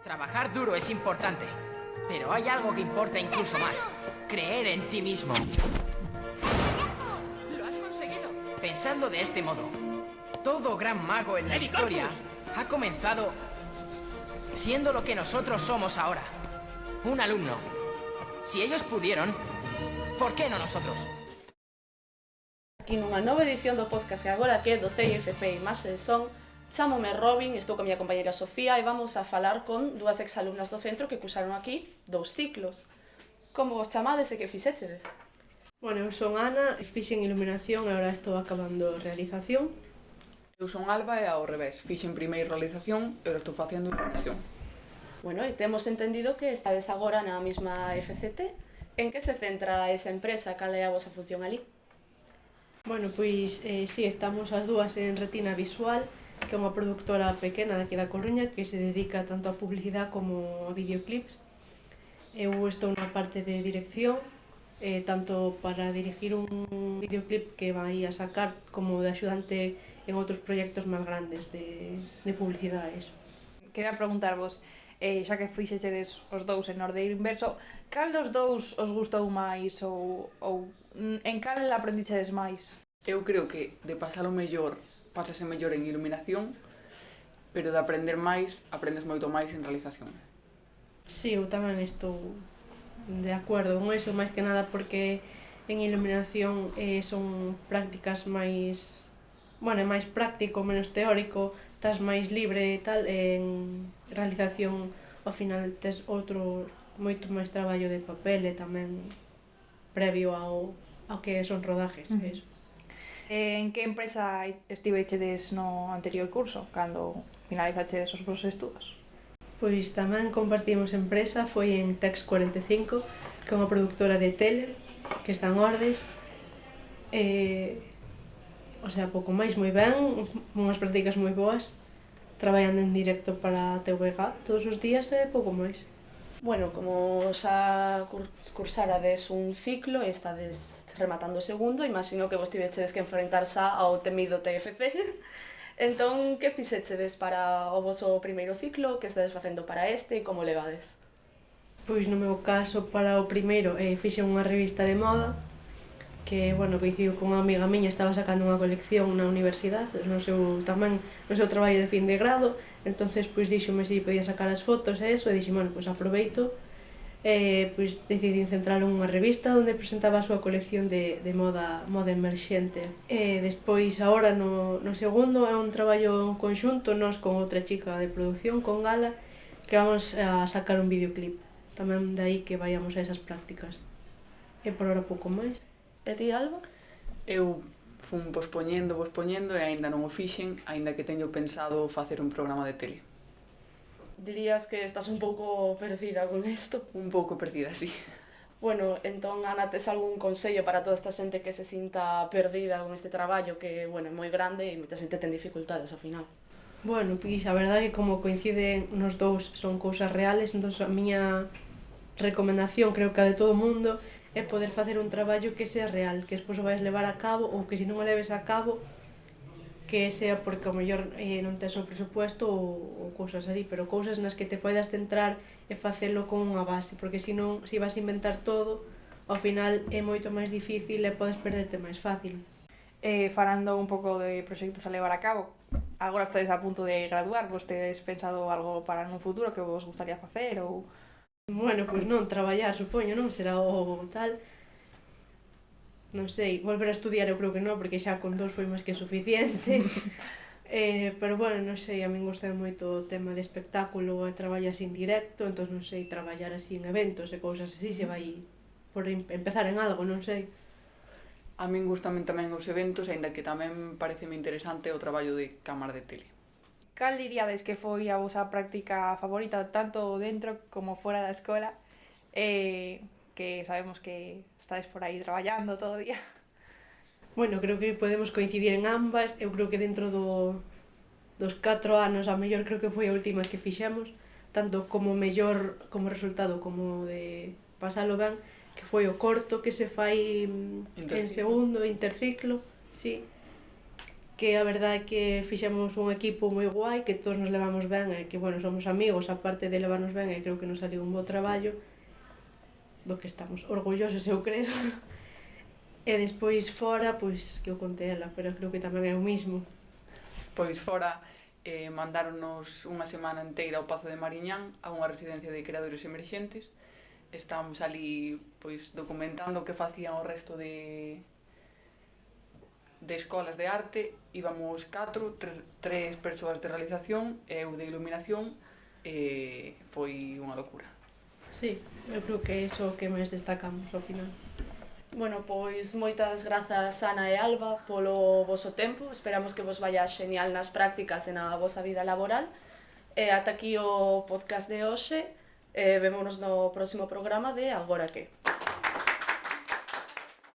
Trabajar duro es importante, pero hay algo que importa incluso más. Creer en ti mismo. ¡Lo has conseguido! Pensadlo de este modo. Todo gran mago en la historia ha comenzado siendo lo que nosotros somos ahora. Un alumno. Si ellos pudieron, ¿por qué no nosotros? Aquí nunha nova edición do podcast que agora que é do CIFP e Máis de Son. Chámome Robin, estou con a miña compañera Sofía e vamos a falar con dúas exalumnas do centro que cursaron aquí 2 ciclos. Como vos chamades e que fixéchedes? Bueno, eu son Ana, fixen iluminación e agora estou acabando realización. Eu son Alba e ao revés, fixen primeiro realización e agora estou facendo iluminación. Bueno, e temos entendido que estades agora na mesma FCT. En que se centra esa empresa? Cal é a vosa función ali? Bueno, pois si, estamos as dúas en Retina Visual, que é unha productora pequena daqui da Coruña que se dedica tanto a publicidade como a videoclips. Eu estou na parte de dirección, tanto para dirigir un videoclip que vai a sacar como de axudante en outros proxectos máis grandes de publicidade. Eso. Quería preguntarvos, xa que fixechedes os dous en orde inverso, cal dos dous os gustou máis ou en cal aprendichedes máis? Eu creo que de pasar o mellor, pásase mellor en iluminación, pero de aprender máis, aprendes moito máis en realización. Si, eu tamén estou de acordo con eso, máis que nada porque en iluminación son prácticas máis... Bueno, é máis práctico, menos teórico, estás máis libre e tal, en realización ao final tes outro moito máis traballo de papel e tamén previo ao que son rodajes, eso. En que empresa estivechedes no anterior curso, cando finalizachedes os vosos estudos? Pois tamén compartimos empresa, foi en Tex 45, que é unha productora de tele, que está en Ordes, o sea, pouco máis, moi ben, unhas prácticas moi boas, traballando en directo para a TVG todos os días e pouco máis. Bueno, como xa cursarades un ciclo e estades rematando o segundo, imagino que vos tivechedes que enfrentar xa ao temido TFC. Entón, que fixechedes para o voso primeiro ciclo? Que estades facendo para este e como levades? Pois no meu caso, para o primeiro, fixen unha revista de moda que, bueno, coincidiu con unha amiga miña, estaba sacando unha colección na universidade, no seu traballo de fin de grado, entonces pois díxome se podía sacar as fotos e eso, e dixen, bueno, pois aproveito, pois decidín centrar unha revista onde presentaba a súa colección de moda emerxente. E despois, agora, no segundo, é un traballo en conxunto, nós con outra chica de produción, con Gala, que vamos a sacar un videoclip, tamén de aí que vayamos a esas prácticas. E por ahora pouco máis. E ti, Alba? Eu fun pospoñendo e aínda non o fixen, aínda que teño pensado facer un programa de tele. Dirías que estás un pouco perdida con isto? Un pouco perdida, sí. Bueno, entón, Ana, tes algún consello para toda esta xente que se sinta perdida con este traballo que, bueno, é moi grande e moita xente ten dificultades ao final? Bueno, pois a verdade é que como coinciden nos dous son cousas reales, entón a miña recomendación, creo que a de todo o mundo, é poder facer un traballo que sea real, que despois o vais levar a cabo ou que se non o leves a cabo que sea porque ao mellor non tes o presupuesto ou cousas así, pero cousas nas que te poidas centrar e facelo con unha base, porque se non, se vas a inventar todo, ao final é moito máis difícil e podes perderte máis fácil. Falando un pouco de proxectos a levar a cabo, agora estades a punto de graduar, vos tedes pensado algo para nun futuro que vos gustaría facer ou... Bueno, pois non, traballar, supoño, non? Será o tal... Non sei, volver a estudiar eu creo que non, porque xa con 2 foi máis que suficiente. Pero bueno, non sei, a min gusta moito o tema de espectáculo e traballo así en directo, entón non sei, traballar así en eventos e cousas así, se vai por empezar en algo, non sei. A min gustan tamén os eventos, aínda que tamén pareceme interesante o traballo de cámara de tele. Cal diríades que foi a vosa práctica favorita, tanto dentro como fora da escola, que sabemos que estades por aí traballando todo o día? Bueno, creo que podemos coincidir en ambas, eu creo que dentro dos 4 anos, a mellor creo que foi a última que fixemos, tanto como mellor como resultado como de pasalo ben, que foi o corto que se fai en segundo, interciclo, sí. que a verdade é que fixemos un equipo moi guai, que todos nos levamos ben e que, bueno, somos amigos, aparte de levarnos ben, e creo que nos saliu un bo traballo do que estamos orgullosos, eu creo. E despois fora, pois, que eu contei ela, pero creo que tamén é o mismo. Pois fora mandáronos unha semana inteira ao Pazo de Mariñán a unha residencia de creadores emerxentes. Estábamos ali pois documentando o que facían o resto de escolas de arte. Íbamos 3 persoas de realización e eu de iluminación, e foi unha locura. Sí, eu creo que é iso que máis destacamos ao final. Bueno, pois moitas grazas Ana e Alba polo voso tempo. Esperamos que vos vaya genial nas prácticas e na vosa vida laboral. E ata aquí o podcast de hoxe. Vémonos no próximo programa de Agora Que.